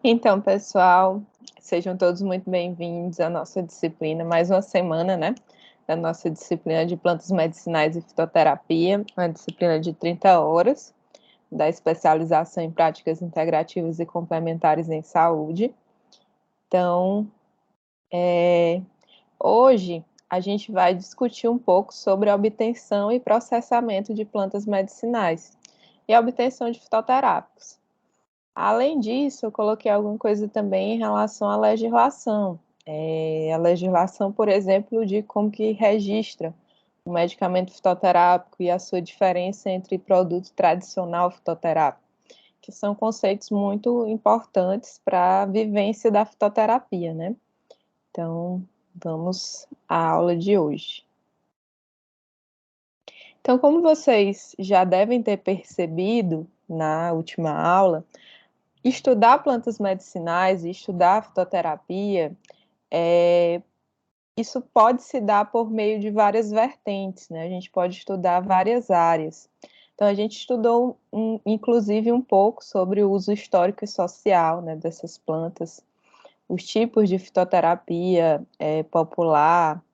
Então, pessoal, sejam todos muito bem-vindos à nossa disciplina, mais uma semana, né? Da nossa disciplina de plantas medicinais e fitoterapia, uma disciplina de 30 horas, da especialização em práticas integrativas e complementares em saúde. Então, hoje a gente vai discutir um pouco sobre a obtenção e processamento de plantas medicinais e a obtenção de fitoterápicos. Além disso, eu coloquei alguma coisa também em relação à legislação. A legislação, por exemplo, de como que registra o medicamento fitoterápico e a sua diferença entre produto tradicional fitoterápico, que são conceitos muito importantes para a vivência da fitoterapia, né? Então, vamos à aula de hoje. Então, como vocês já devem ter percebido na última aula, estudar plantas medicinais e estudar fitoterapia, isso pode se dar por meio de várias vertentes, né? A gente pode estudar várias áreas. Então, a gente estudou, inclusive, um pouco sobre o uso histórico e social, né, dessas plantas, os tipos de fitoterapia popular,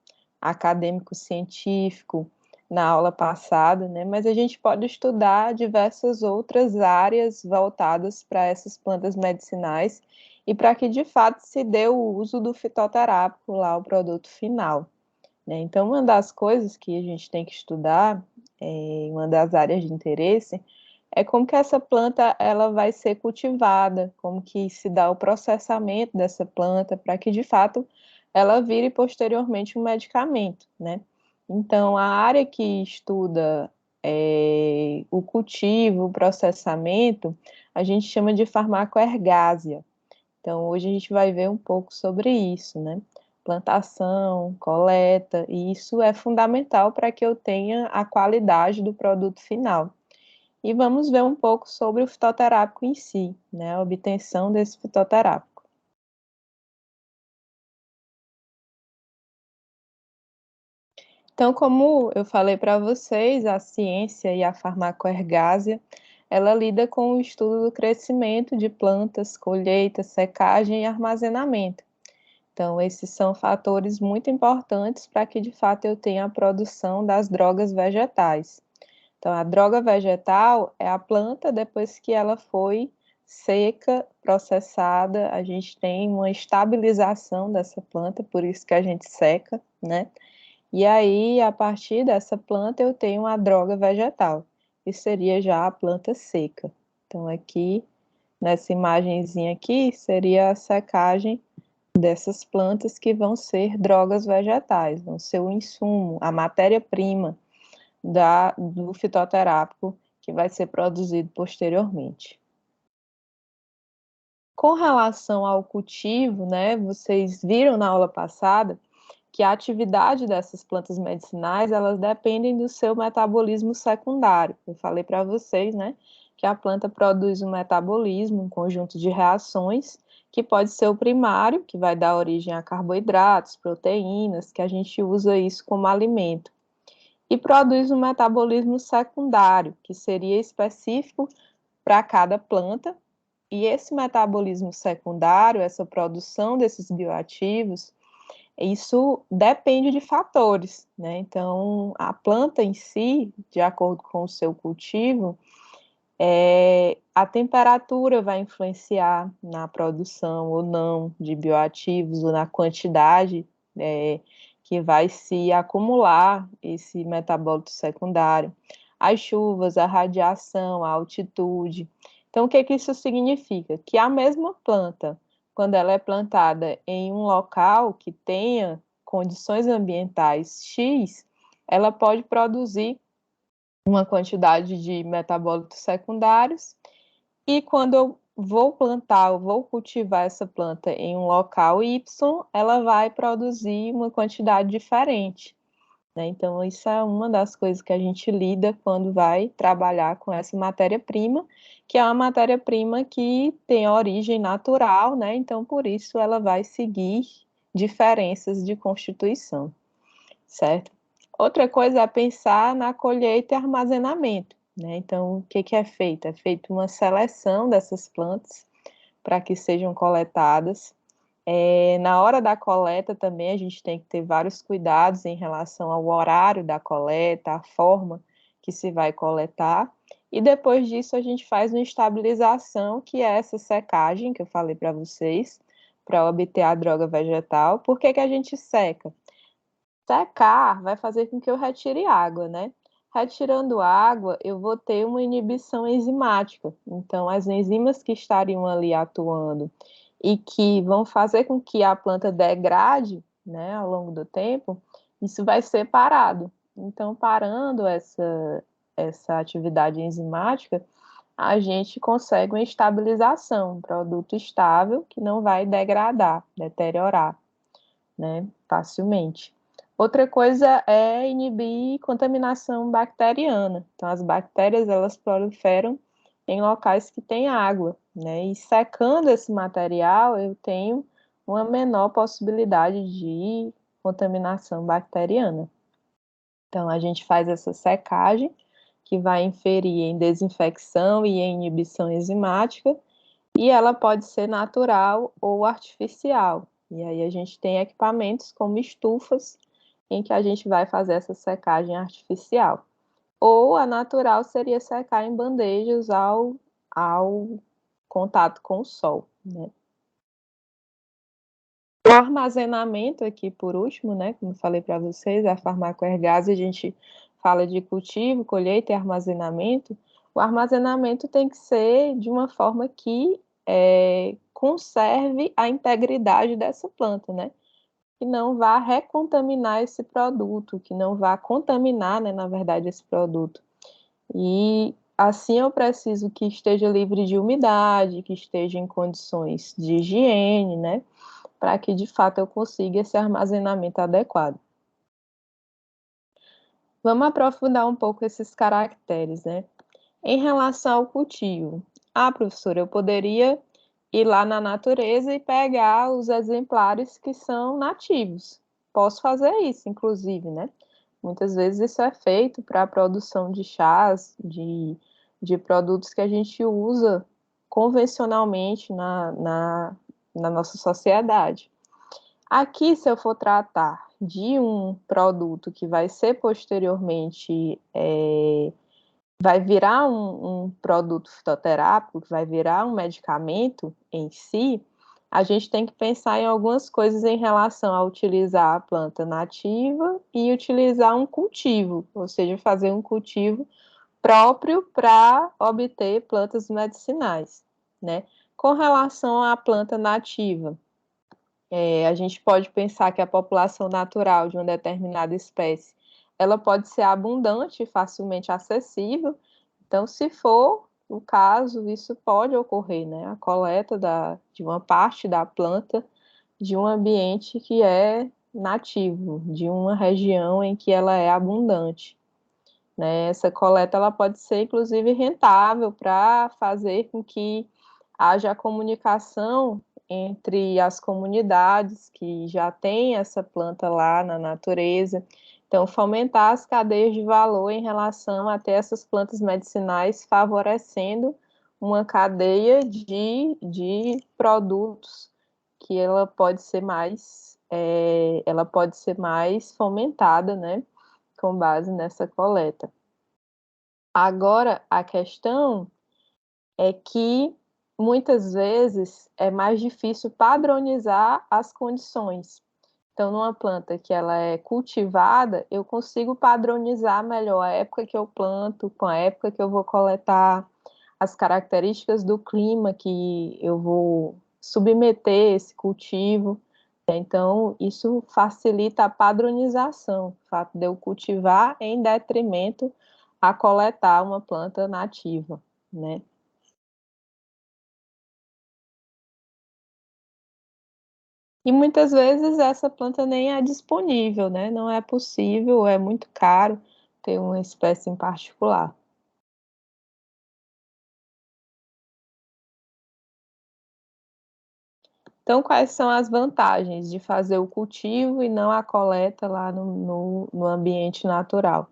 acadêmico-científico, na aula passada, né? Mas a gente pode estudar diversas outras áreas voltadas para essas plantas medicinais e para que de fato se dê o uso do fitoterápico lá, o produto final, né? Então, uma das coisas que a gente tem que estudar, uma das áreas de interesse, é como que essa planta ela vai ser cultivada, como que se dá o processamento dessa planta para que de fato ela vire posteriormente um medicamento, né? Então, a área que estuda o cultivo, o processamento, a gente chama de farmacoergásia. Então, hoje a gente vai ver um pouco sobre isso, né? Plantação, coleta, e isso é fundamental para que eu tenha a qualidade do produto final. E vamos ver um pouco sobre o fitoterápico em si, né? A obtenção desse fitoterápico. Então, como eu falei para vocês, a ciência e a farmacoergásia, ela lida com o estudo do crescimento de plantas, colheita, secagem e armazenamento. Então, esses são fatores muito importantes para que, de fato, eu tenha a produção das drogas vegetais. Então, a droga vegetal é a planta depois que ela foi seca, processada, a gente tem uma estabilização dessa planta, por isso que a gente seca, né? E aí, a partir dessa planta, eu tenho a droga vegetal, que seria já a planta seca. Então, aqui, nessa imagenzinha aqui, seria a secagem dessas plantas que vão ser drogas vegetais, vão ser o insumo, a matéria-prima do fitoterápico que vai ser produzido posteriormente. Com relação ao cultivo, né, vocês viram na aula passada que a atividade dessas plantas medicinais, elas dependem do seu metabolismo secundário. Eu falei para vocês, né, que a planta produz um metabolismo, um conjunto de reações, que pode ser o primário, que vai dar origem a carboidratos, proteínas, que a gente usa isso como alimento. E produz um metabolismo secundário, que seria específico para cada planta, e esse metabolismo secundário, essa produção desses bioativos, isso depende de fatores, né? Então, a planta em si, de acordo com o seu cultivo, a temperatura vai influenciar na produção ou não de bioativos, ou na quantidade que vai se acumular esse metabólito secundário. As chuvas, a radiação, a altitude. Então, o que que isso significa? Que a mesma planta, quando ela é plantada em um local que tenha condições ambientais X, ela pode produzir uma quantidade de metabólitos secundários, e quando eu vou plantar, eu vou cultivar essa planta em um local Y, ela vai produzir uma quantidade diferente, né? Então, isso é uma das coisas que a gente lida quando vai trabalhar com essa matéria-prima, que é uma matéria-prima que tem origem natural, né? Então, por isso, ela vai seguir diferenças de constituição, certo? Outra coisa é pensar na colheita e armazenamento, né? Então, o que que é feito? É feita uma seleção dessas plantas para que sejam coletadas. Na hora da coleta também a gente tem que ter vários cuidados em relação ao horário da coleta, a forma que se vai coletar, e depois disso a gente faz uma estabilização, que é essa secagem que eu falei para vocês, para obter a droga vegetal. Por que que a gente seca? Secar vai fazer com que eu retire água, né? Retirando água, eu vou ter uma inibição enzimática. Então, as enzimas que estariam ali atuando e que vão fazer com que a planta degrade, né, ao longo do tempo, isso vai ser parado. Então, parando essa atividade enzimática, a gente consegue uma estabilização, um produto estável que não vai degradar, deteriorar, né, facilmente. Outra coisa é inibir contaminação bacteriana. Então, as bactérias, elas proliferam em locais que tem água, né? E secando esse material, eu tenho uma menor possibilidade de contaminação bacteriana. Então, a gente faz essa secagem, que vai inferir em desinfecção e em inibição enzimática, e ela pode ser natural ou artificial. E aí a gente tem equipamentos como estufas, em que a gente vai fazer essa secagem artificial. Ou a natural seria secar em bandejas ao contato com o sol, né? O armazenamento aqui, por último, né, como falei para vocês, a farmacoergase, a gente fala de cultivo, colheita e armazenamento. O armazenamento tem que ser de uma forma que conserve a integridade dessa planta, né? Que não vá recontaminar esse produto, que não vá contaminar, né, na verdade, esse produto. E assim eu preciso que esteja livre de umidade, que esteja em condições de higiene, né, para que de fato eu consiga esse armazenamento adequado. Vamos aprofundar um pouco esses caracteres, né? Em relação ao cultivo, professora, eu poderia ir lá na natureza e pegar os exemplares que são nativos. Posso fazer isso, inclusive, né? Muitas vezes isso é feito para a produção de chás, de produtos que a gente usa convencionalmente na nossa sociedade. Aqui, se eu for tratar de um produto que vai ser posteriormente vai virar um produto fitoterápico, que vai virar um medicamento em si, a gente tem que pensar em algumas coisas em relação a utilizar a planta nativa e utilizar um cultivo, ou seja, fazer um cultivo próprio para obter plantas medicinais, né? Com relação à planta nativa, a gente pode pensar que a população natural de uma determinada espécie, ela pode ser abundante e facilmente acessível. Então, se for o caso, isso pode ocorrer, né? A coleta de uma parte da planta de um ambiente que é nativo, de uma região em que ela é abundante, né? Essa coleta ela pode ser, inclusive, rentável para fazer com que haja comunicação entre as comunidades que já têm essa planta lá na natureza. Então, fomentar as cadeias de valor em relação a ter essas plantas medicinais, favorecendo uma cadeia de produtos que ela pode ser mais fomentada, né, com base nessa coleta. Agora, a questão é que muitas vezes é mais difícil padronizar as condições. Então, numa planta que ela é cultivada, eu consigo padronizar melhor a época que eu planto, com a época que eu vou coletar, as características do clima que eu vou submeter esse cultivo. Então, isso facilita a padronização, o fato de eu cultivar em detrimento a coletar uma planta nativa, né? E muitas vezes essa planta nem é disponível, né? Não é possível, é muito caro ter uma espécie em particular. Então, quais são as vantagens de fazer o cultivo e não a coleta lá no ambiente natural?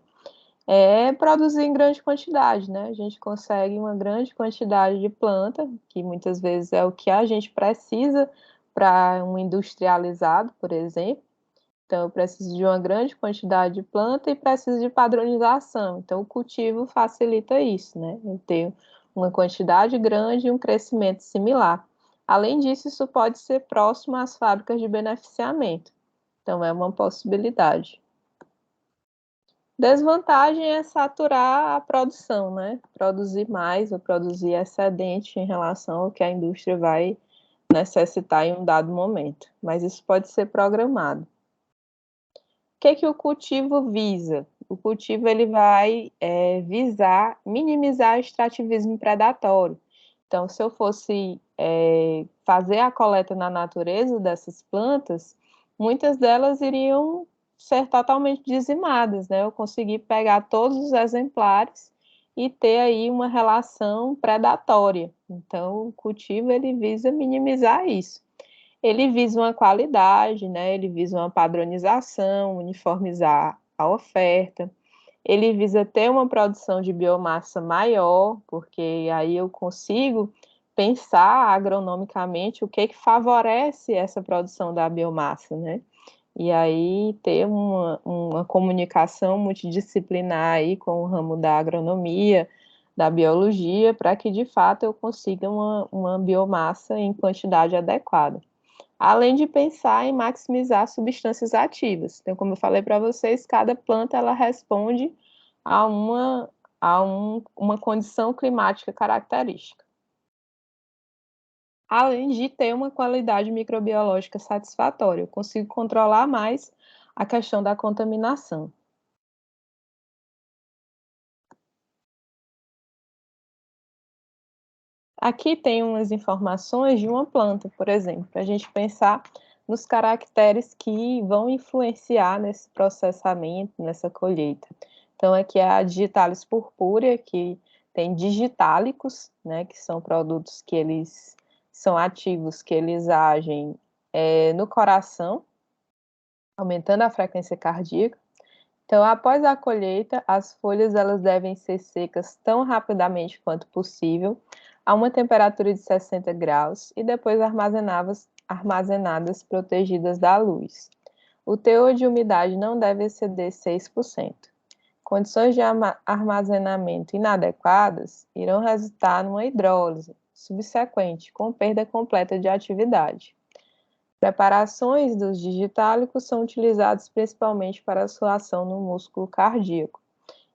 É produzir em grande quantidade, né? A gente consegue uma grande quantidade de planta, que muitas vezes é o que a gente precisa para um industrializado, por exemplo. Então, eu preciso de uma grande quantidade de planta e preciso de padronização. Então, o cultivo facilita isso, né? Eu tenho uma quantidade grande e um crescimento similar. Além disso, isso pode ser próximo às fábricas de beneficiamento. Então, é uma possibilidade. Desvantagem é saturar a produção, né? Produzir mais ou produzir excedente em relação ao que a indústria vai necessitar em um dado momento. Mas isso pode ser programado. O que o cultivo visa? O cultivo ele vai visar minimizar o extrativismo predatório. Então, se eu fosse fazer a coleta na natureza dessas plantas, muitas delas iriam ser totalmente dizimadas, né? Eu consegui pegar todos os exemplares e ter aí uma relação predatória. Então, o cultivo ele visa minimizar isso. Ele visa uma qualidade, né? Ele visa uma padronização, uniformizar a oferta. Ele visa ter uma produção de biomassa maior, porque aí eu consigo pensar agronomicamente o que favorece essa produção da biomassa, né? E aí ter uma comunicação multidisciplinar aí com o ramo da agronomia, da biologia, para que de fato eu consiga uma biomassa em quantidade adequada. Além de pensar em maximizar substâncias ativas. Então, como eu falei para vocês, cada planta ela responde a uma condição climática característica. Além de ter uma qualidade microbiológica satisfatória, eu consigo controlar mais a questão da contaminação. Aqui tem umas informações de uma planta, por exemplo, para a gente pensar nos caracteres que vão influenciar nesse processamento, nessa colheita. Então, aqui é a Digitalis purpúrea, que tem digitálicos, né, que são produtos que eles são ativos, que eles agem no coração, aumentando a frequência cardíaca. Então, após a colheita, as folhas elas devem ser secas tão rapidamente quanto possível, a uma temperatura de 60 graus, e depois armazenadas protegidas da luz. O teor de umidade não deve exceder 6%. Condições de armazenamento inadequadas irão resultar numa hidrólise subsequente, com perda completa de atividade. Preparações dos digitálicos são utilizados principalmente para a sua ação no músculo cardíaco.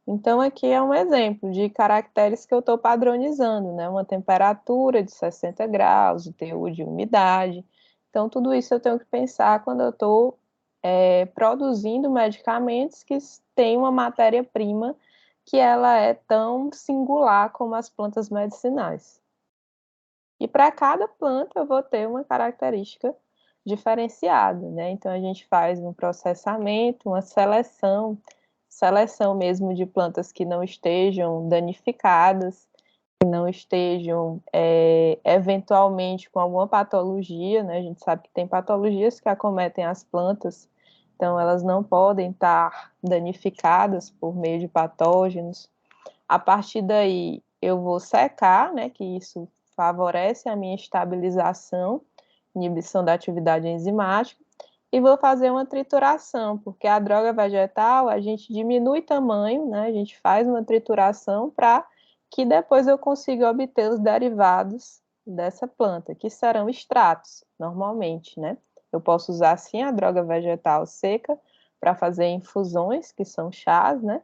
Então, aqui é um exemplo de caracteres que eu estou padronizando, né? Uma temperatura de 60 graus, o teor de umidade. Então, tudo isso eu tenho que pensar quando eu estou produzindo medicamentos que têm uma matéria-prima que ela é tão singular como as plantas medicinais. E para cada planta eu vou ter uma característica diferenciada, né? Então a gente faz um processamento, uma seleção mesmo de plantas que não estejam danificadas, que não estejam eventualmente com alguma patologia, né? A gente sabe que tem patologias que acometem as plantas, então elas não podem estar danificadas por meio de patógenos. A partir daí, eu vou secar, né, que isso favorece a minha estabilização, inibição da atividade enzimática, e vou fazer uma trituração, porque a droga vegetal, a gente diminui tamanho, né, a gente faz uma trituração para que depois eu consiga obter os derivados dessa planta, que serão extratos, normalmente, né. Eu posso usar, sim, a droga vegetal seca para fazer infusões, que são chás, né,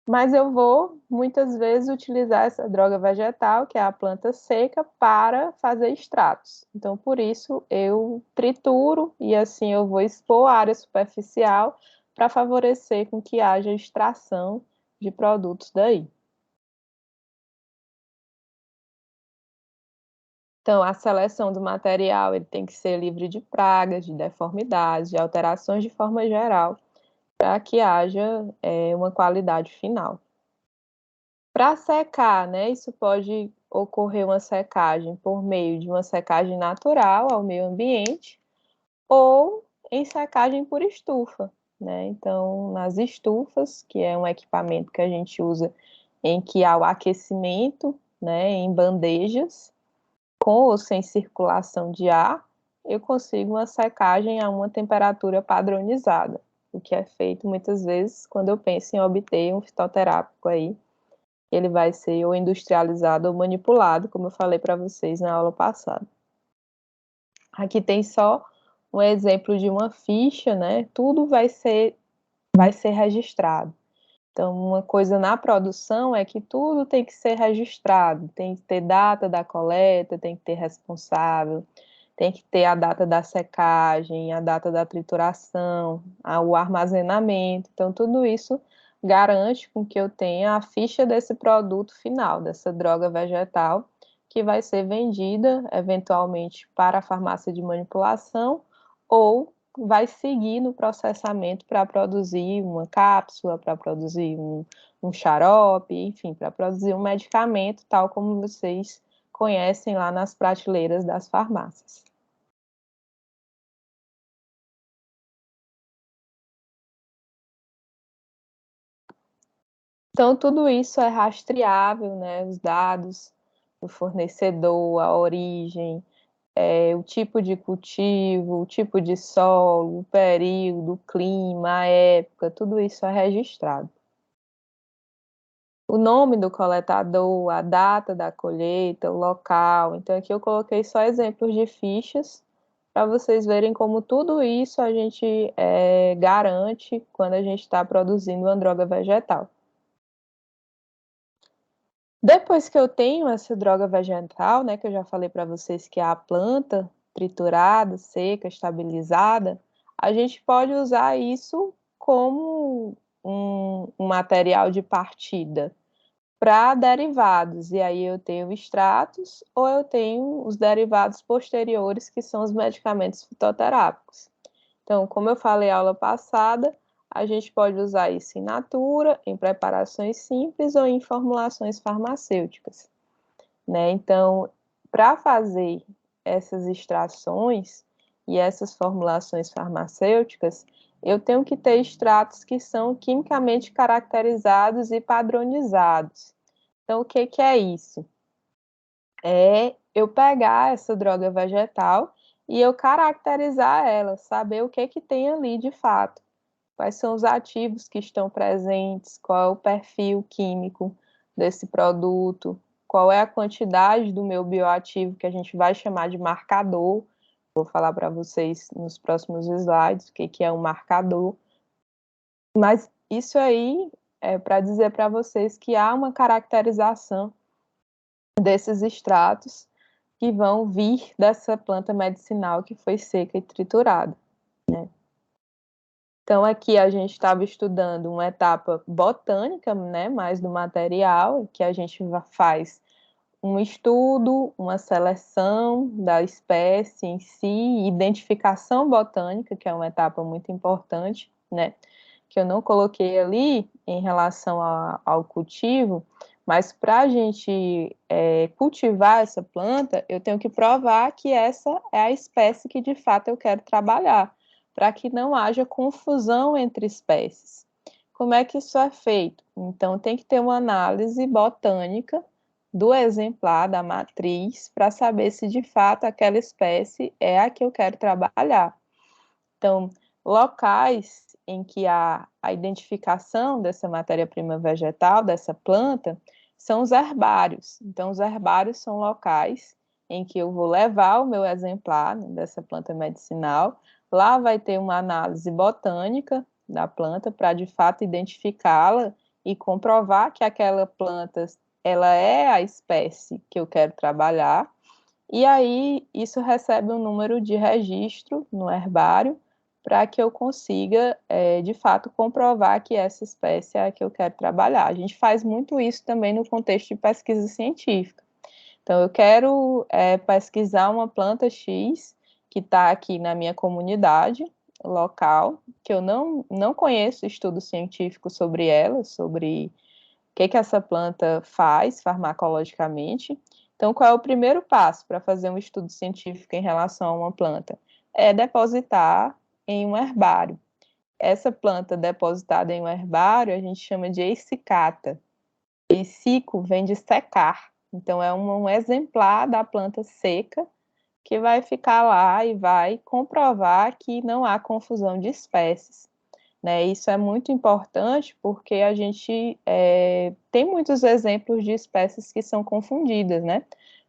mas eu vou, muitas vezes, utilizar essa droga vegetal, que é a planta seca, para fazer extratos. Então, por isso, eu trituro e assim eu vou expor a área superficial para favorecer com que haja extração de produtos daí. Então, a seleção do material ele tem que ser livre de pragas, de deformidades, de alterações de forma geral, para que haja uma qualidade final. Para secar, né, isso pode ocorrer uma secagem por meio de uma secagem natural ao meio ambiente ou em secagem por estufa, né? Então, nas estufas, que é um equipamento que a gente usa em que há o aquecimento, né, em bandejas, com ou sem circulação de ar, eu consigo uma secagem a uma temperatura padronizada, o que é feito muitas vezes quando eu penso em obter um fitoterápico aí. Ele vai ser ou industrializado ou manipulado, como eu falei para vocês na aula passada. Aqui tem só um exemplo de uma ficha, né? Tudo vai ser registrado. Então, uma coisa na produção é que tudo tem que ser registrado, tem que ter data da coleta, tem que ter responsável, tem que ter a data da secagem, a data da trituração, o armazenamento. Então, tudo isso garante com que eu tenha a ficha desse produto final, dessa droga vegetal, que vai ser vendida eventualmente para a farmácia de manipulação ou vai seguir no processamento para produzir uma cápsula, para produzir um xarope, enfim, para produzir um medicamento, tal como vocês conhecem lá nas prateleiras das farmácias. Então, tudo isso é rastreável, né? Os dados do fornecedor, a origem, o tipo de cultivo, o tipo de solo, o período, o clima, a época, tudo isso é registrado. O nome do coletador, a data da colheita, o local. Então, aqui eu coloquei só exemplos de fichas para vocês verem como tudo isso a gente garante quando a gente está produzindo uma droga vegetal. Depois que eu tenho essa droga vegetal, né, que eu já falei para vocês que é a planta triturada, seca, estabilizada, a gente pode usar isso como um material de partida para derivados. E aí eu tenho extratos ou eu tenho os derivados posteriores, que são os medicamentos fitoterápicos. Então, como eu falei na aula passada, a gente pode usar isso em natura, em preparações simples ou em formulações farmacêuticas, né? Então, para fazer essas extrações e essas formulações farmacêuticas, eu tenho que ter extratos que são quimicamente caracterizados e padronizados. Então, o que é isso? É eu pegar essa droga vegetal e eu caracterizar ela, saber o que tem ali de fato. Quais são os ativos que estão presentes, qual é o perfil químico desse produto, qual é a quantidade do meu bioativo que a gente vai chamar de marcador. Vou falar para vocês nos próximos slides o que é um marcador. Mas isso aí é para dizer para vocês que há uma caracterização desses extratos que vão vir dessa planta medicinal que foi seca e triturada, né? Então, aqui a gente estava estudando uma etapa botânica, né, mais do material, que a gente faz um estudo, uma seleção da espécie em si, identificação botânica, que é uma etapa muito importante, né, que eu não coloquei ali em relação ao cultivo, mas para a gente cultivar essa planta, eu tenho que provar que essa é a espécie que de fato eu quero trabalhar, para que não haja confusão entre espécies. Como é que isso é feito? Então, tem que ter uma análise botânica do exemplar, da matriz, para saber se de fato aquela espécie é a que eu quero trabalhar. Então, locais em que há a identificação dessa matéria-prima vegetal, dessa planta, são os herbários. Então, os herbários são locais em que eu vou levar o meu exemplar, né, dessa planta medicinal. Lá vai ter uma análise botânica da planta para, de fato, identificá-la e comprovar que aquela planta ela é a espécie que eu quero trabalhar. E aí, isso recebe um número de registro no herbário para que eu consiga, de fato, comprovar que essa espécie é a que eu quero trabalhar. A gente faz muito isso também no contexto de pesquisa científica. Então, eu quero pesquisar uma planta X que está aqui na minha comunidade local, que eu não conheço estudo científico sobre ela, sobre o que essa planta faz farmacologicamente. Então, qual é o primeiro passo para fazer um estudo científico em relação a uma planta? É depositar em um herbário. essa planta depositada em um herbário, a gente chama de eicicata. Eicico vem de secar, então é um exemplar da planta seca que vai ficar lá e vai comprovar que não há confusão de espécies. Né? Isso é muito importante porque a gente tem muitos exemplos de espécies que são confundidas, né?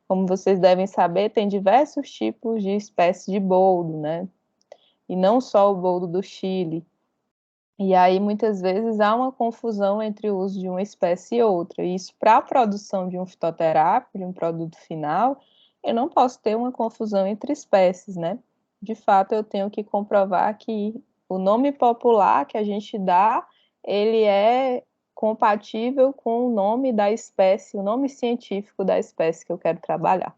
Como vocês devem saber, tem diversos tipos de espécies de boldo, né? E não só o boldo do Chile. E aí, muitas vezes, há uma confusão entre o uso de uma espécie e outra. E isso, para a produção de um fitoterápico, de um produto final, eu não posso ter uma confusão entre espécies, né? De fato, eu tenho que comprovar que o nome popular que a gente dá, ele é compatível com o nome da espécie, o nome científico da espécie que eu quero trabalhar,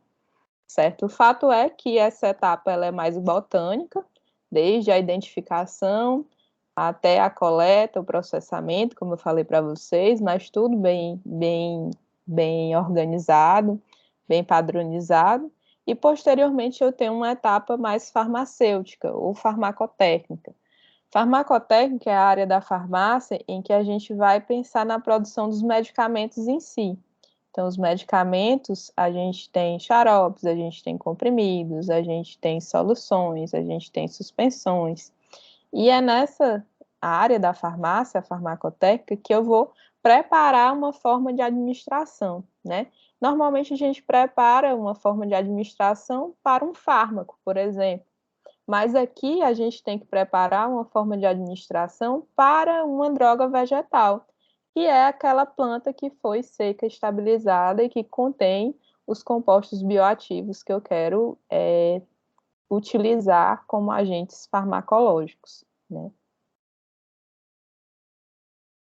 certo? O fato é que essa etapa ela é mais botânica, desde a identificação até a coleta, o processamento, como eu falei para vocês, mas tudo bem organizado, bem padronizado. E posteriormente eu tenho uma etapa mais farmacêutica ou farmacotécnica. Farmacotécnica é a área da farmácia em que a gente vai pensar na produção dos medicamentos em si. Então, os medicamentos, a gente tem xaropes, a gente tem comprimidos, a gente tem soluções, a gente tem suspensões. E é nessa área da farmácia, a farmacotécnica, que eu vou preparar uma forma de administração, né? Normalmente a gente prepara uma forma de administração para um fármaco, por exemplo. Mas aqui a gente tem que preparar uma forma de administração para uma droga vegetal, que é aquela planta que foi seca, estabilizada e que contém os compostos bioativos que eu quero utilizar como agentes farmacológicos, né?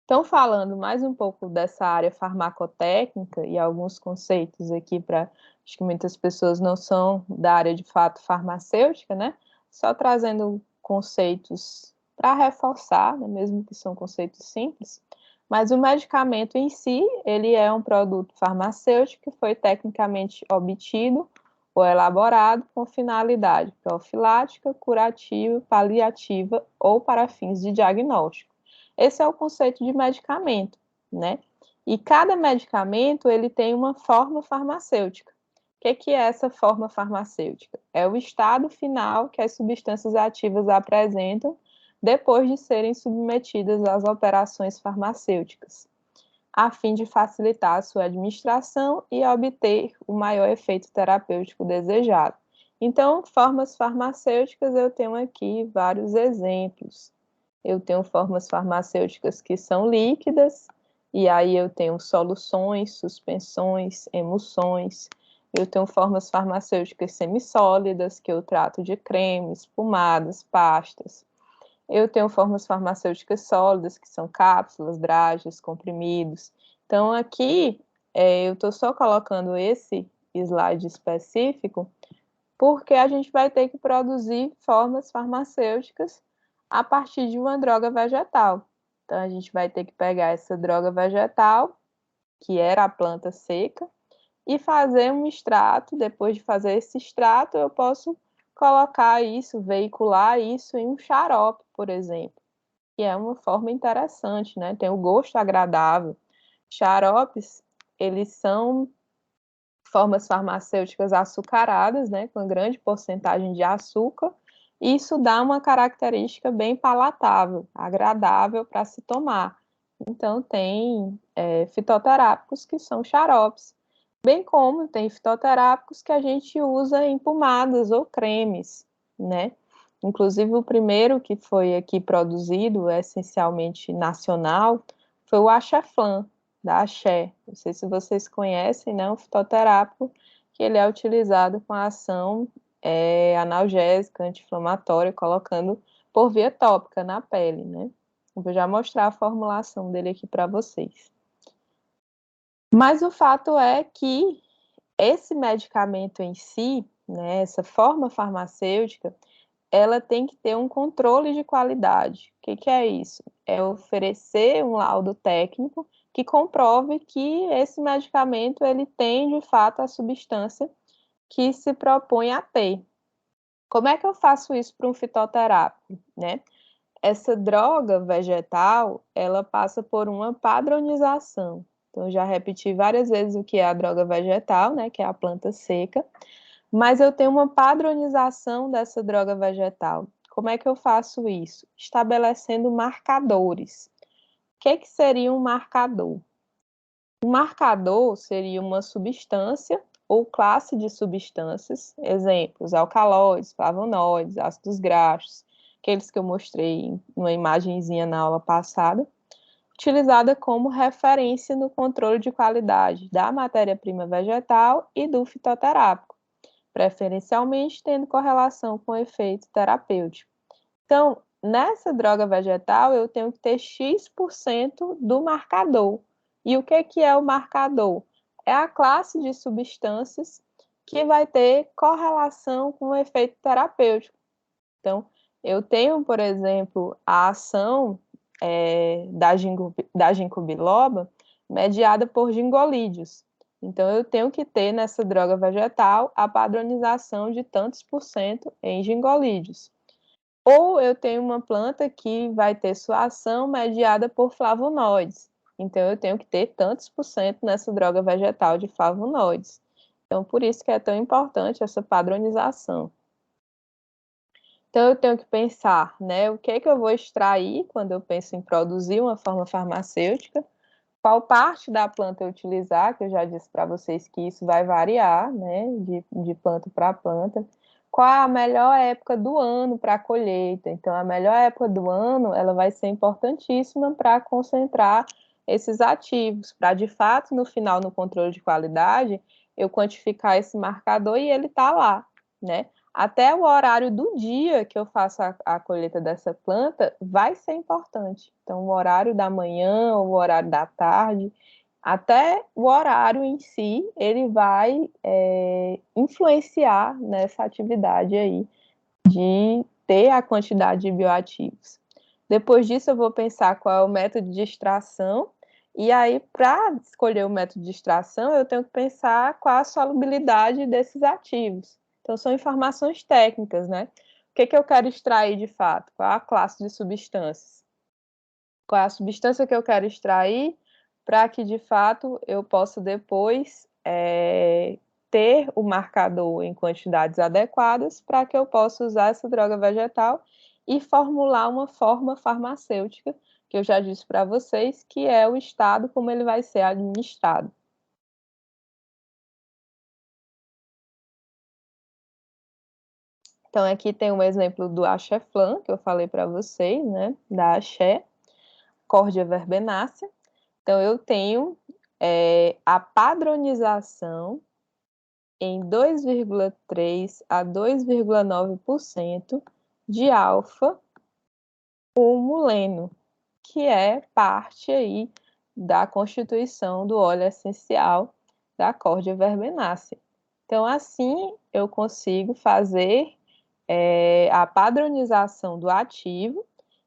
Então, falando mais um pouco dessa área farmacotécnica e alguns conceitos aqui para, acho que muitas pessoas não são da área de fato farmacêutica, né? Só trazendo conceitos para reforçar, né? Mesmo que são conceitos simples. Mas o medicamento em si, ele é um produto farmacêutico que foi tecnicamente obtido ou elaborado com finalidade profilática, curativa, paliativa ou para fins de diagnóstico. Esse é o conceito de medicamento, né? E cada medicamento, ele tem uma forma farmacêutica. O que é essa forma farmacêutica? É o estado final que as substâncias ativas apresentam depois de serem submetidas às operações farmacêuticas, a fim de facilitar a sua administração e obter o maior efeito terapêutico desejado. Então, formas farmacêuticas, eu tenho aqui vários exemplos. Eu tenho formas farmacêuticas que são líquidas, e aí eu tenho soluções, suspensões, emulsões. Eu tenho formas farmacêuticas semissólidas, que eu trato de cremes, pomadas, pastas. Eu tenho formas farmacêuticas sólidas, que são cápsulas, drages, comprimidos. Então, aqui, eu estou só colocando esse slide específico, porque a gente vai ter que produzir formas farmacêuticas a partir de uma droga vegetal. Então, a gente vai ter que pegar essa droga vegetal, que era a planta seca, e fazer um extrato. Depois de fazer esse extrato, eu posso colocar isso, veicular isso em um xarope, por exemplo, que é uma forma interessante, né? Tem o gosto agradável. Xaropes, eles são formas farmacêuticas açucaradas, né, com grande porcentagem de açúcar, e isso dá uma característica bem palatável, agradável para se tomar. Então, tem fitoterápicos que são xaropes, bem como tem fitoterápicos que a gente usa em pomadas ou cremes, né? Inclusive, o primeiro que foi aqui produzido, essencialmente nacional, foi o Axeflan, da Axé. Não sei se vocês conhecem, né? Um fitoterápico que ele é utilizado com a ação analgésica, anti-inflamatória, colocando por via tópica na pele, né? Eu vou já mostrar a formulação dele aqui para vocês. Mas o fato é que esse medicamento em si, né, essa forma farmacêutica, ela tem que ter um controle de qualidade. O que é isso? É oferecer um laudo técnico que comprove que esse medicamento ele tem, de fato, a substância que se propõe a ter. Como é que eu faço isso para um fitoterápico, né? essa droga vegetal, ela passa por uma padronização. Então, já repeti várias vezes o que é a droga vegetal, né, que é a planta seca, mas eu tenho uma padronização dessa droga vegetal. Como é que eu faço isso? Estabelecendo marcadores. O que seria um marcador? Um marcador seria uma substância ou classe de substâncias, exemplos, alcaloides, flavonoides, ácidos graxos, aqueles que eu mostrei numa imagenzinha na aula passada, utilizada como referência no controle de qualidade da matéria-prima vegetal e do fitoterápico, preferencialmente tendo correlação com o efeito terapêutico. Então, nessa droga vegetal, eu tenho que ter X% do marcador. E o que é o marcador? É a classe de substâncias que vai ter correlação com o efeito terapêutico. Então, eu tenho, por exemplo, a ação da ginkgo biloba mediada por gingolídeos. Então, eu tenho que ter nessa droga vegetal a padronização de tantos por cento em gingolídeos. Ou eu tenho uma planta que vai ter sua ação mediada por flavonoides. Então, eu tenho que ter tantos por cento nessa droga vegetal de flavonoides. Então, por isso que é tão importante essa padronização. Então, eu tenho que pensar, né, o que é que eu vou extrair quando eu penso em produzir uma forma farmacêutica, qual parte da planta eu utilizar, que eu já disse para vocês que isso vai variar, né, de planta para planta. Qual é a melhor época do ano para a colheita? Então, a melhor época do ano, ela vai ser importantíssima para concentrar esses ativos, para, de fato, no final, no controle de qualidade, eu quantificar esse marcador e ele tá lá, né? Até o horário do dia que eu faço a colheita dessa planta vai ser importante. Então, o horário da manhã, o horário da tarde, até o horário em si, ele vai influenciar nessa atividade aí de ter a quantidade de bioativos. Depois disso, eu vou pensar qual é o método de extração, e aí, para escolher o método de extração, eu tenho que pensar qual a solubilidade desses ativos. Então, são informações técnicas, né? O que eu quero extrair de fato? Qual é a classe de substâncias? Qual é a substância que eu quero extrair para que, de fato, eu possa depois ter o marcador em quantidades adequadas para que eu possa usar essa droga vegetal e formular uma forma farmacêutica, que eu já disse para vocês, que é o estado como ele vai ser administrado. Então, aqui tem um exemplo do axé-flan, que eu falei para vocês, né, da axé, Cordia verbenácea. Então, eu tenho a padronização em 2,3 a 2,9% de alfa-humuleno, que é parte aí da constituição do óleo essencial da Cordia verbenácea. Então, assim, eu consigo fazer a padronização do ativo,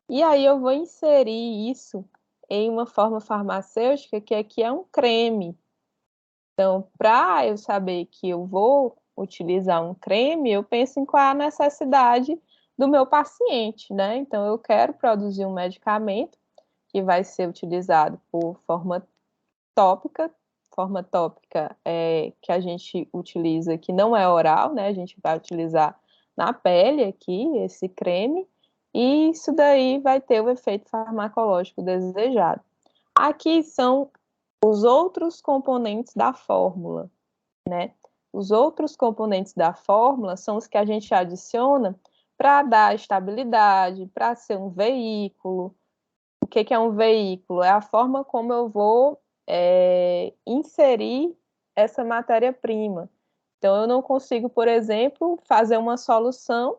e aí eu vou inserir isso em uma forma farmacêutica que aqui é um creme. Então, para eu saber que eu vou utilizar um creme, eu penso em qual é a necessidade do meu paciente, né? Então, eu quero produzir um medicamento que vai ser utilizado por forma tópica. Forma tópica que a gente utiliza, que não é oral, né? A gente vai utilizar na pele aqui, esse creme, e isso daí vai ter o efeito farmacológico desejado. Aqui são os outros componentes da fórmula, né? Os outros componentes da fórmula são os que a gente adiciona para dar estabilidade, para ser um veículo. O que é um veículo? É a forma como eu vou inserir essa matéria-prima. Então, eu não consigo, por exemplo, fazer uma solução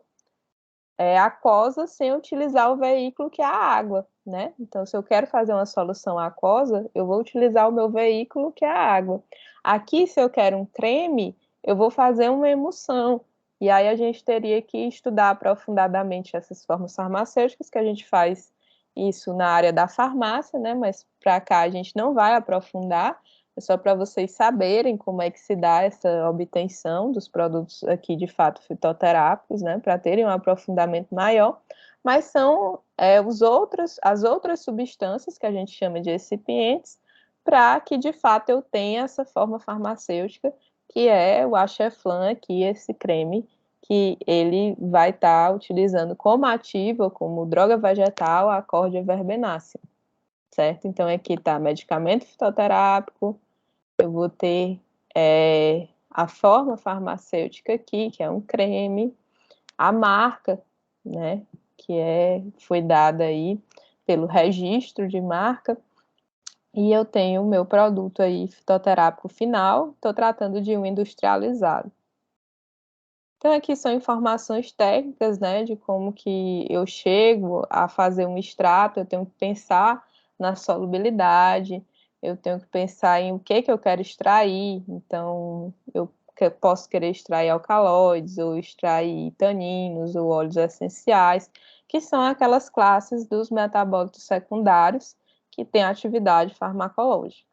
aquosa sem utilizar o veículo que é a água, né? Então, se eu quero fazer uma solução aquosa, eu vou utilizar o meu veículo que é a água. Aqui, se eu quero um creme, eu vou fazer uma emulsão. E aí a gente teria que estudar aprofundadamente essas formas farmacêuticas, que a gente faz isso na área da farmácia, né? Mas para cá a gente não vai aprofundar, É só para vocês saberem como é que se dá essa obtenção dos produtos aqui, de fato, fitoterápicos, né, para terem um aprofundamento maior, mas são as outras substâncias que a gente chama de excipientes, para que, de fato, eu tenha essa forma farmacêutica, que é o Axeflan aqui, esse creme, que ele vai estar utilizando como ativo, como droga vegetal, a Cordia verbenácea, certo? Então, aqui está medicamento fitoterápico, eu vou ter a forma farmacêutica aqui, que é um creme, a marca, né, que foi dada aí pelo registro de marca, e eu tenho o meu produto aí fitoterápico final, estou tratando de um industrializado. Então, aqui são informações técnicas, né, de como que eu chego a fazer um extrato, eu tenho que pensar na solubilidade, eu tenho que pensar em o que eu quero extrair, então eu posso querer extrair alcaloides, ou extrair taninos, ou óleos essenciais, que são aquelas classes dos metabólitos secundários que têm atividade farmacológica.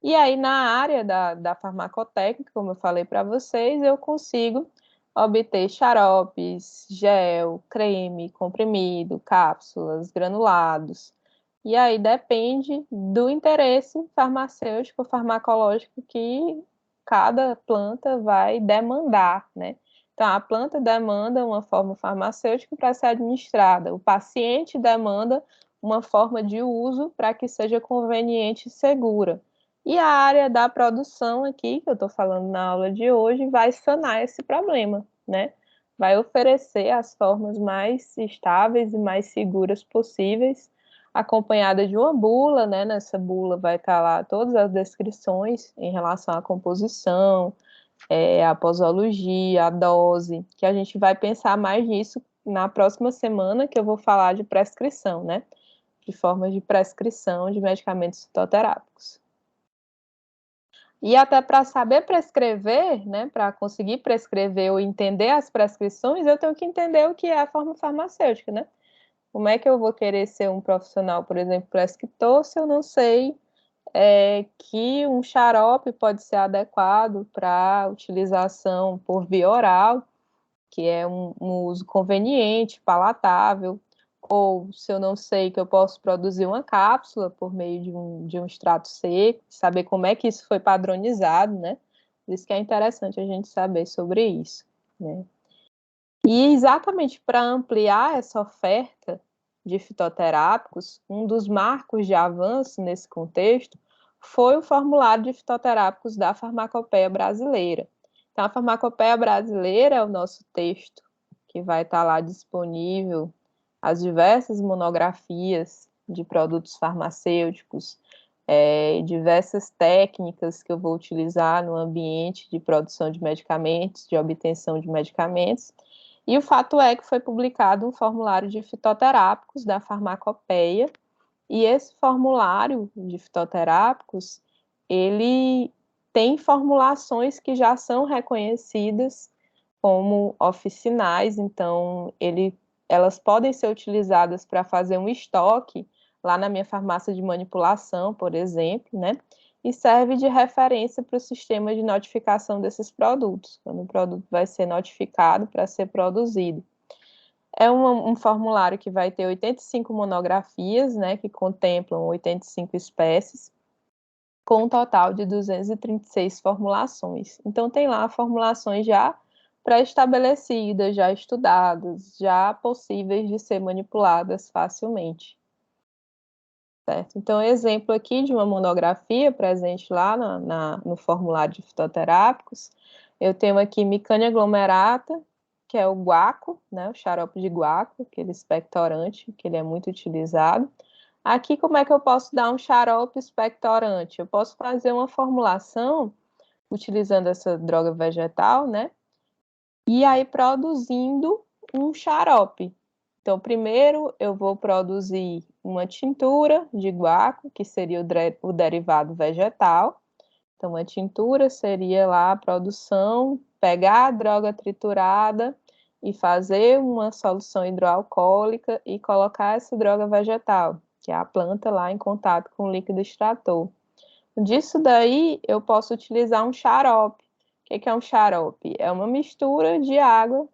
E aí, na área da farmacotécnica, como eu falei para vocês, eu consigo obter xaropes, gel, creme, comprimido, cápsulas, granulados. E aí depende do interesse farmacêutico, farmacológico que cada planta vai demandar, né? Então, a planta demanda uma forma farmacêutica para ser administrada, o paciente demanda uma forma de uso para que seja conveniente e segura. E a área da produção aqui, que eu estou falando na aula de hoje, vai sanar esse problema, né? Vai oferecer as formas mais estáveis e mais seguras possíveis, acompanhada de uma bula, né? Nessa bula vai estar lá todas as descrições em relação à composição, a posologia, a dose, que a gente vai pensar mais nisso na próxima semana, que eu vou falar de prescrição, né? De formas de prescrição de medicamentos fitoterápicos. E até para saber prescrever, né, para conseguir prescrever ou entender as prescrições, eu tenho que entender o que é a forma farmacêutica, né? Como é que eu vou querer ser um profissional, por exemplo, prescritor, se eu não sei que um xarope pode ser adequado para utilização por via oral, que é um uso conveniente, palatável, ou se eu não sei que eu posso produzir uma cápsula por meio de um extrato seco, saber como é que isso foi padronizado, né? Por isso que é interessante a gente saber sobre isso, né? E exatamente para ampliar essa oferta de fitoterápicos, um dos marcos de avanço nesse contexto foi o formulário de fitoterápicos da Farmacopeia Brasileira. Então, a Farmacopeia Brasileira é o nosso texto que vai estar lá disponível, as diversas monografias de produtos farmacêuticos, diversas técnicas que eu vou utilizar no ambiente de produção de medicamentos, de obtenção de medicamentos. E o fato é que foi publicado um formulário de fitoterápicos da Farmacopeia, e esse formulário de fitoterápicos, ele tem formulações que já são reconhecidas como oficinais, então elas podem ser utilizadas para fazer um estoque lá na minha farmácia de manipulação, por exemplo, né? E serve de referência para o sistema de notificação desses produtos, quando o produto vai ser notificado para ser produzido. É um formulário que vai ter 85 monografias, né, que contemplam 85 espécies, com um total de 236 formulações. Então, tem lá formulações já pré-estabelecidas, já estudadas, já possíveis de ser manipuladas facilmente. Certo? Então, exemplo aqui de uma monografia presente lá no formulário de fitoterápicos, eu tenho aqui Micânia aglomerata, que é o guaco, né, o xarope de guaco, aquele expectorante, que ele é muito utilizado. Aqui, como é que eu posso dar um xarope expectorante? Eu posso fazer uma formulação utilizando essa droga vegetal, né, e aí produzindo um xarope. Então, primeiro eu vou produzir uma tintura de guaco, que seria o derivado vegetal. Então, a tintura seria lá a produção, pegar a droga triturada e fazer uma solução hidroalcoólica e colocar essa droga vegetal. que é a planta lá em contato com o líquido extrator. Disso daí, eu posso utilizar um xarope. O que é um xarope? É uma mistura de água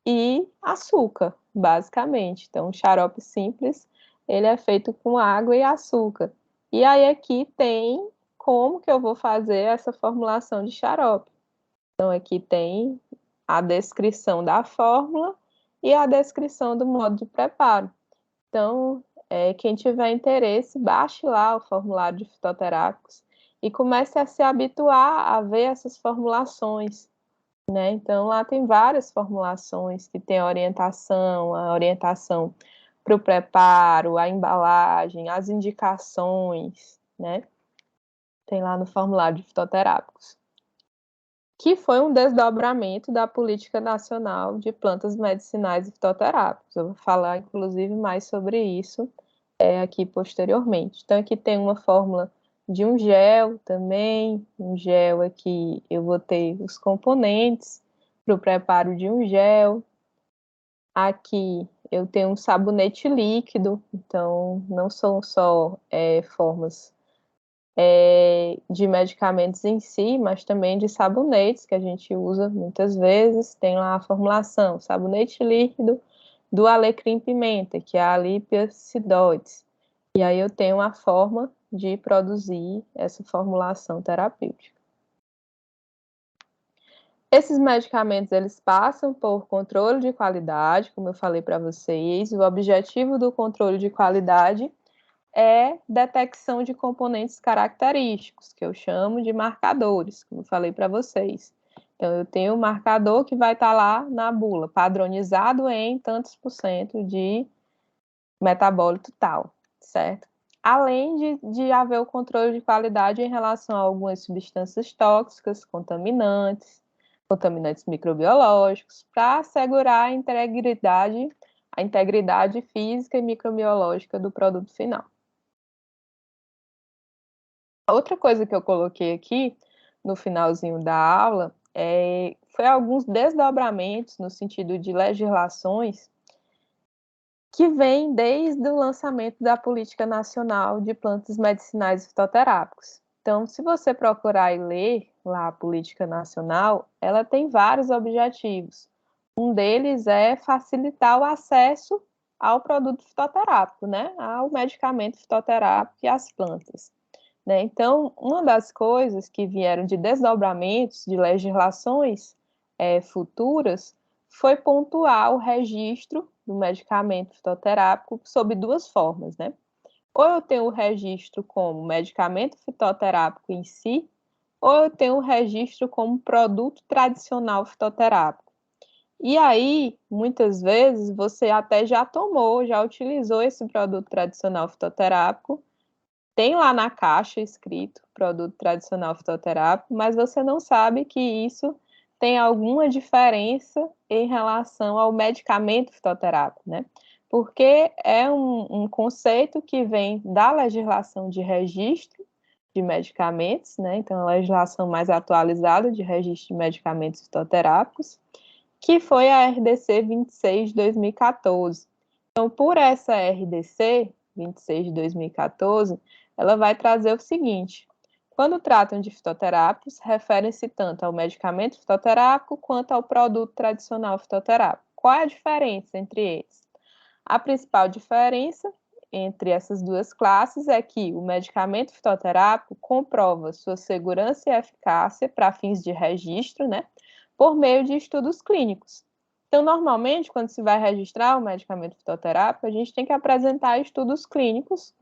e açúcar, basicamente. Então, um xarope simples, ele é feito com água e açúcar. E aí aqui tem como que eu vou fazer essa formulação de xarope. Então, aqui tem a descrição da fórmula e a descrição do modo de preparo. Então, quem tiver interesse, baixe lá o formulário de fitoterápicos e comece a se habituar a ver essas formulações, né? Então, lá tem várias formulações que tem a orientação para o preparo, a embalagem, as indicações, né? Tem lá no formulário de fitoterápicos, que foi um desdobramento da Política Nacional de Plantas Medicinais e Fitoterápicos. Eu vou falar, inclusive, mais sobre isso aqui posteriormente. Então, aqui tem uma fórmula de um gel também, um gel aqui eu vou ter os componentes para o preparo de um gel. Aqui eu tenho um sabonete líquido, então não são só formas de medicamentos em si, mas também de sabonetes que a gente usa muitas vezes. Tem lá a formulação, sabonete líquido do alecrim-pimenta, que é a Alypia sidoides. E aí eu tenho a forma de produzir essa formulação terapêutica. Esses medicamentos, eles passam por controle de qualidade, como eu falei para vocês. O objetivo do controle de qualidade é detecção de componentes característicos, que eu chamo de marcadores, como eu falei para vocês. Então, eu tenho um marcador que vai estar lá na bula, padronizado em tantos por cento de metabólito tal, certo? Além de haver o controle de qualidade em relação a algumas substâncias tóxicas, contaminantes microbiológicos, para assegurar a integridade física e microbiológica do produto final. Outra coisa que eu coloquei aqui no finalzinho da aula foi alguns desdobramentos no sentido de legislações que vêm desde o lançamento da Política Nacional de Plantas Medicinais e Fitoterápicos. Então, se você procurar e ler lá a Política Nacional, ela tem vários objetivos. Um deles é facilitar o acesso ao produto fitoterápico, né? Ao medicamento fitoterápico e às plantas. Né? Então, uma das coisas que vieram de desdobramentos de legislações futuras foi pontuar o registro do medicamento fitoterápico sob duas formas, né? Ou eu tenho o registro como medicamento fitoterápico em si, ou eu tenho o registro como produto tradicional fitoterápico. E aí, muitas vezes, você até já tomou, já utilizou esse produto tradicional fitoterápico, tem lá na caixa escrito produto tradicional fitoterápico, mas você não sabe que isso tem alguma diferença em relação ao medicamento fitoterápico, né? Porque é um conceito que vem da legislação de registro de medicamentos, né? Então, a legislação mais atualizada de registro de medicamentos fitoterápicos, que foi a RDC 26 de 2014. Então, por essa RDC 26 de 2014, ela vai trazer o seguinte: quando tratam de fitoterápicos, referem-se tanto ao medicamento fitoterápico quanto ao produto tradicional fitoterápico. Qual é a diferença entre eles? A principal diferença entre essas duas classes é que o medicamento fitoterápico comprova sua segurança e eficácia para fins de registro, né, por meio de estudos clínicos. Então, normalmente, quando se vai registrar o medicamento fitoterápico, a gente tem que apresentar estudos clínicos,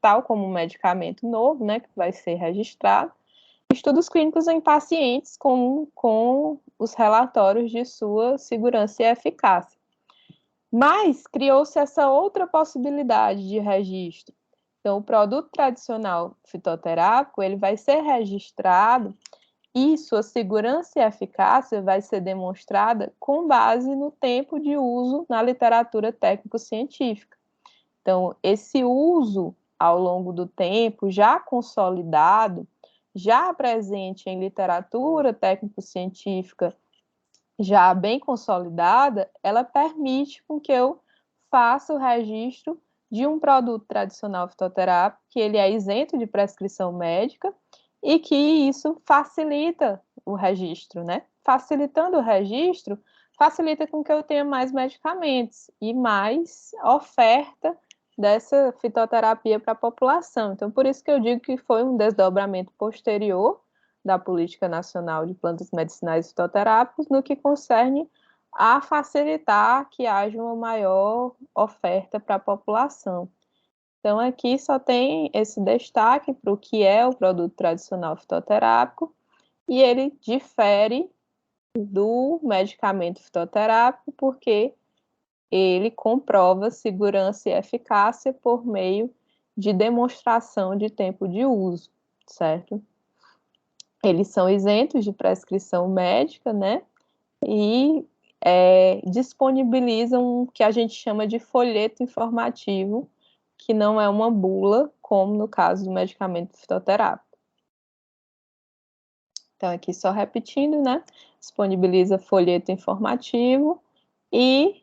tal como um medicamento novo, né, que vai ser registrado, estudos clínicos em pacientes com os relatórios de sua segurança e eficácia. Mas criou-se essa outra possibilidade de registro. Então, o produto tradicional fitoterápico, ele vai ser registrado e sua segurança e eficácia vai ser demonstrada com base no tempo de uso na literatura técnico-científica. Então, esse uso ao longo do tempo, já consolidado, já presente em literatura técnico-científica já bem consolidada, ela permite com que eu faça o registro de um produto tradicional fitoterápico, que ele é isento de prescrição médica e que isso facilita o registro, né? Facilitando o registro, facilita com que eu tenha mais medicamentos e mais oferta dessa fitoterapia para a população. Então, por isso que eu digo que foi um desdobramento posterior da Política Nacional de Plantas Medicinais e Fitoterápicos no que concerne a facilitar que haja uma maior oferta para a população. Então, aqui só tem esse destaque para o que é o produto tradicional fitoterápico, e ele difere do medicamento fitoterápico porque ele comprova segurança e eficácia por meio de demonstração de tempo de uso, certo? Eles são isentos de prescrição médica, né? E disponibilizam o que a gente chama de folheto informativo, que não é uma bula, como no caso do medicamento fitoterápico. Então, aqui só repetindo, né? Disponibiliza folheto informativo e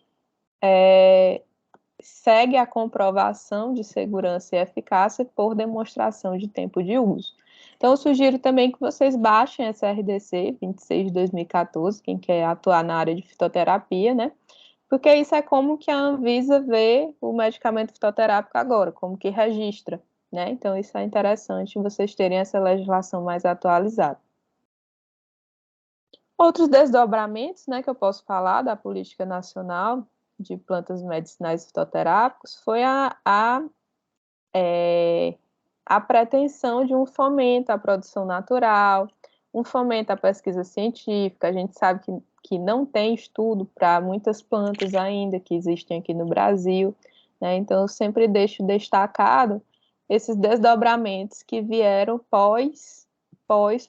segue a comprovação de segurança e eficácia por demonstração de tempo de uso. Então, eu sugiro também que vocês baixem essa RDC 26 de 2014, quem quer atuar na área de fitoterapia, né? Porque isso é como que a Anvisa vê o medicamento fitoterápico agora, como que registra, né? Então, isso é interessante vocês terem essa legislação mais atualizada. Outros desdobramentos, né, que eu posso falar da Política Nacional de Plantas Medicinais e Fitoterápicos foi a pretensão de um fomento à produção natural, um fomento à pesquisa científica. A gente sabe que não tem estudo para muitas plantas ainda que existem aqui no Brasil, né? Então, eu sempre deixo destacado esses desdobramentos que vieram pós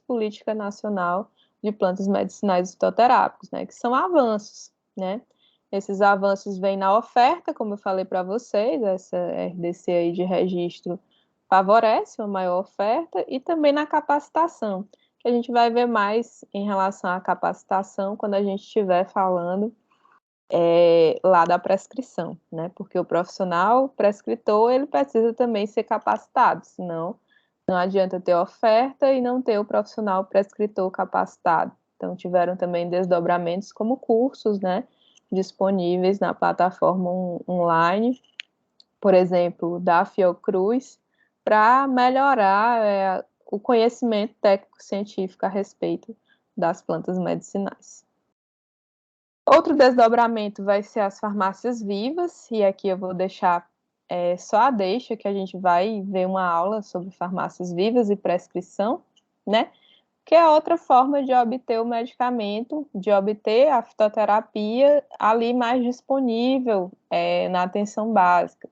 Política Nacional de Plantas Medicinais e Fitoterápicos, né? Que são avanços, né? Esses avanços vêm na oferta, como eu falei para vocês, essa RDC aí de registro favorece uma maior oferta, e também na capacitação, que a gente vai ver mais em relação à capacitação quando a gente estiver falando lá da prescrição, né? Porque o profissional prescritor, ele precisa também ser capacitado, senão não adianta ter oferta e não ter o profissional prescritor capacitado. Então, tiveram também desdobramentos como cursos, né? Disponíveis na plataforma online, por exemplo, da Fiocruz, para melhorar o conhecimento técnico-científico a respeito das plantas medicinais. Outro desdobramento vai ser as farmácias vivas, e aqui eu vou deixar só a deixa que a gente vai ver uma aula sobre farmácias vivas e prescrição, né? Que é outra forma de obter o medicamento, de obter a fitoterapia ali mais disponível na atenção básica.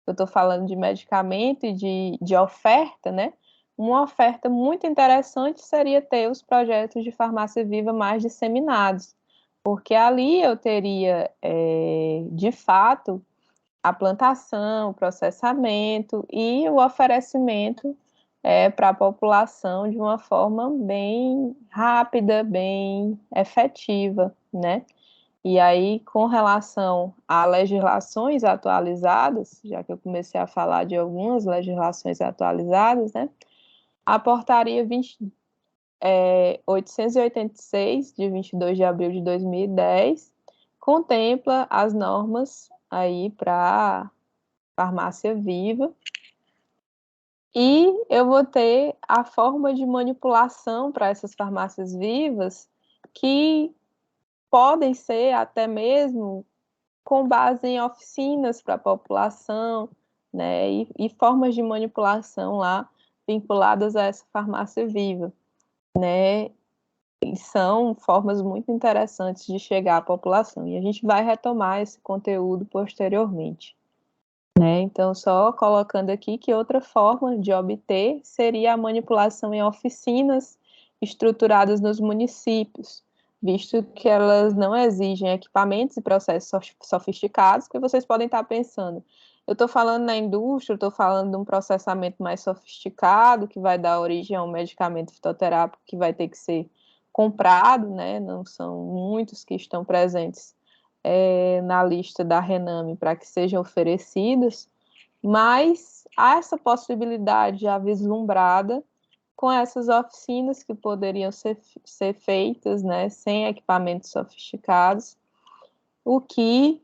Eu estou falando de medicamento e de oferta, né? Uma oferta muito interessante seria ter os projetos de farmácia viva mais disseminados, porque ali eu teria, de fato, a plantação, o processamento e o oferecimento para a população de uma forma bem rápida, bem efetiva, né? E aí, com relação a legislações atualizadas, já que eu comecei a falar de algumas legislações atualizadas, né? A portaria 886, de 22 de abril de 2010, contempla as normas aí para farmácia viva, e eu vou ter a forma de manipulação para essas farmácias vivas, que podem ser até mesmo com base em oficinas para a população, né, e formas de manipulação lá vinculadas a essa farmácia viva, né, e são formas muito interessantes de chegar à população, e a gente vai retomar esse conteúdo posteriormente. Né? Então, só colocando aqui que outra forma de obter seria a manipulação em oficinas estruturadas nos municípios, visto que elas não exigem equipamentos e processos sofisticados, que vocês podem estar pensando. Eu estou falando na indústria, estou falando de um processamento mais sofisticado, que vai dar origem a um medicamento fitoterápico que vai ter que ser comprado, né? Não são muitos que estão presentes na lista da Rename para que sejam oferecidas, Mas há essa possibilidade já vislumbrada com essas oficinas que poderiam ser feitas, né, sem equipamentos sofisticados, o que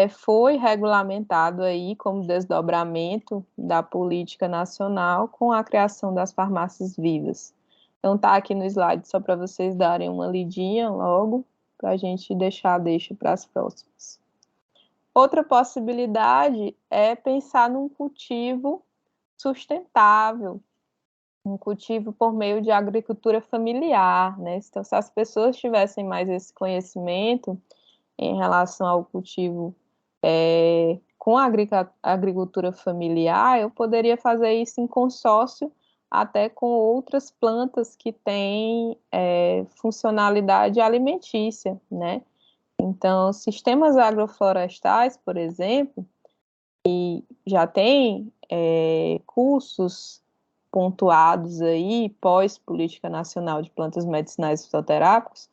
foi regulamentado aí como desdobramento da política nacional com a criação das farmácias vivas. Então tá aqui no slide só para vocês darem uma lidinha logo, para a gente deixa para as próximas. Outra possibilidade é pensar num cultivo sustentável, um cultivo por meio de agricultura familiar, né? Então, se as pessoas tivessem mais esse conhecimento em relação ao cultivo com a agricultura familiar, eu poderia fazer isso em consórcio até com outras plantas que têm funcionalidade alimentícia, né? Então, sistemas agroflorestais, por exemplo, já tem cursos pontuados aí, pós-Política Nacional de Plantas Medicinais e Fitoterápicos,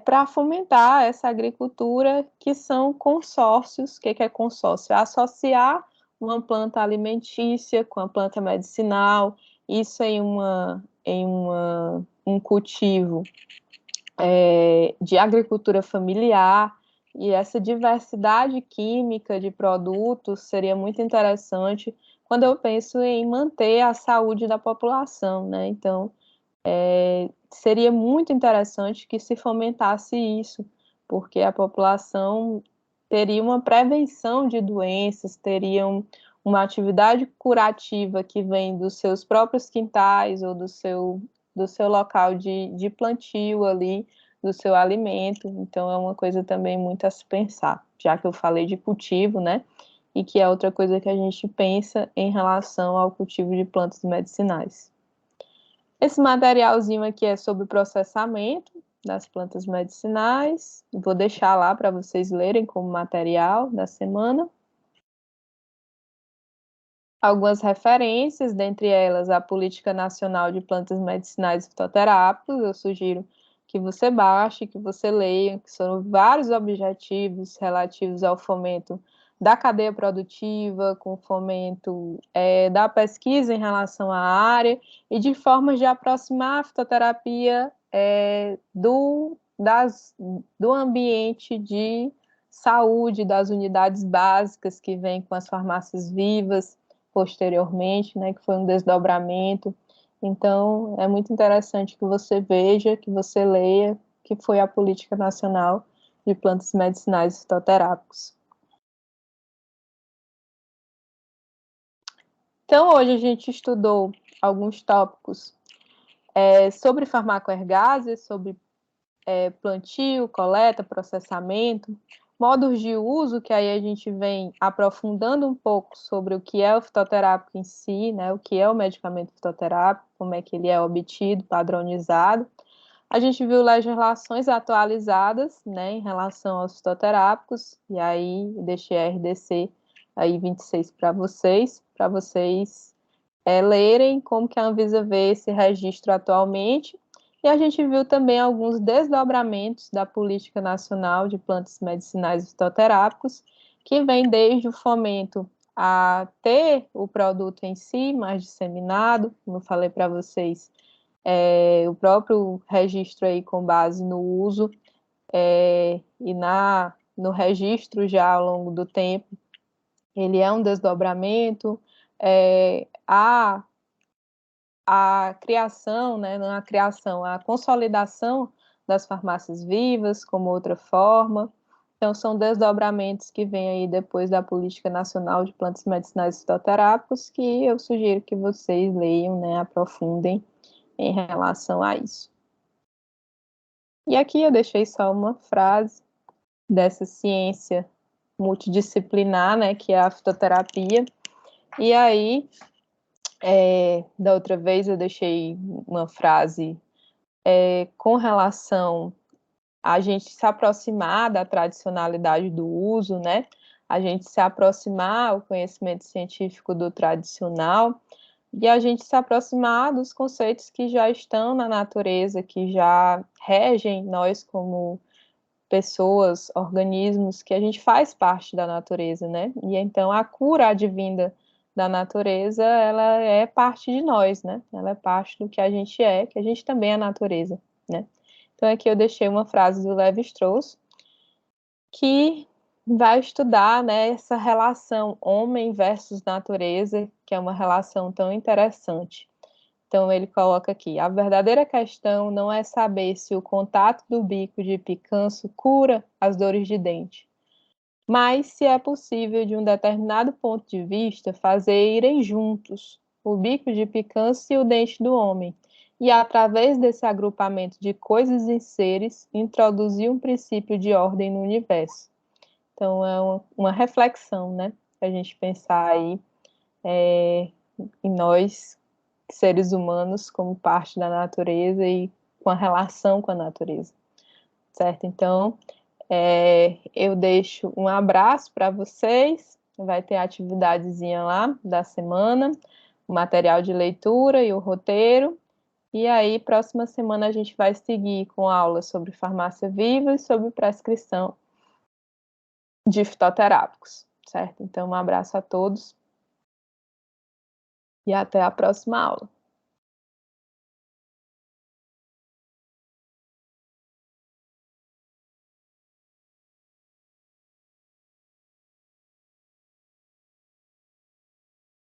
para fomentar essa agricultura, que são consórcios. O que é consórcio? É associar uma planta alimentícia com a planta medicinal, isso um cultivo de agricultura familiar, e essa diversidade química de produtos seria muito interessante quando eu penso em manter a saúde da população, né? Então, seria muito interessante que se fomentasse isso, porque a população teria uma prevenção de doenças, teria uma atividade curativa que vem dos seus próprios quintais ou do seu local de plantio ali, do seu alimento. Então, é uma coisa também muito a se pensar, já que eu falei de cultivo, né? E que é outra coisa que a gente pensa em relação ao cultivo de plantas medicinais. Esse materialzinho aqui é sobre processamento das plantas medicinais. Vou deixar lá para vocês lerem como material da semana. Algumas referências, dentre elas a Política Nacional de Plantas Medicinais e Fitoterápicos. Eu sugiro que você baixe, que você leia, que são vários objetivos relativos ao fomento da cadeia produtiva, com fomento da pesquisa em relação à área e de formas de aproximar a fitoterapia do ambiente de saúde, das unidades básicas que vêm com as farmácias vivas posteriormente, né, que foi um desdobramento. Então, é muito interessante que você veja, que você leia, que foi a Política Nacional de Plantas Medicinais e Fitoterápicos. Então, hoje a gente estudou alguns tópicos sobre farmacoergase, sobre plantio, coleta, processamento, modos de uso, que aí a gente vem aprofundando um pouco sobre o que é o fitoterápico em si, né, o que é o medicamento fitoterápico, como é que ele é obtido, padronizado. A gente viu legislações atualizadas, né, em relação aos fitoterápicos, e aí eu deixei a RDC aí 26 para vocês lerem como que a Anvisa vê esse registro atualmente. E a gente viu também alguns desdobramentos da Política Nacional de Plantas Medicinais e Fitoterápicos, que vem desde o fomento a ter o produto em si mais disseminado, como eu falei para vocês, o próprio registro aí com base no uso e no registro já ao longo do tempo, ele é um desdobramento, a criação, né, não a criação, a consolidação das farmácias vivas como outra forma. Então, são desdobramentos que vêm aí depois da Política Nacional de Plantas Medicinais e Fitoterápicos, que eu sugiro que vocês leiam, né, aprofundem em relação a isso. E aqui eu deixei só uma frase dessa ciência multidisciplinar, né, que é a fitoterapia. E aí, da outra vez eu deixei uma frase com relação a gente se aproximar da tradicionalidade do uso, né? A gente se aproximar ao conhecimento científico do tradicional e a gente se aproximar dos conceitos que já estão na natureza, que já regem nós como pessoas, organismos, que a gente faz parte da natureza, né? E então a cura advinda da natureza, ela é parte de nós, né? Ela é parte do que a gente é, que a gente também é natureza, né? Então aqui eu deixei uma frase do Levi-Strauss, que vai estudar, né, essa relação homem versus natureza, que é uma relação tão interessante. Então ele coloca aqui: a verdadeira questão não é saber se o contato do bico de picâncio cura as dores de dente, mas se é possível, de um determinado ponto de vista, fazer irem juntos o bico de picância e o dente do homem, e através desse agrupamento de coisas e seres, introduzir um princípio de ordem no universo. Então é uma reflexão, né? A gente pensar aí em nós, seres humanos, como parte da natureza e com a relação com a natureza, certo? Então, eu deixo um abraço para vocês, vai ter a atividadezinha lá da semana, o material de leitura e o roteiro, e aí, próxima semana, a gente vai seguir com aulas sobre farmácia viva e sobre prescrição de fitoterápicos, certo? Então, um abraço a todos e até a próxima aula.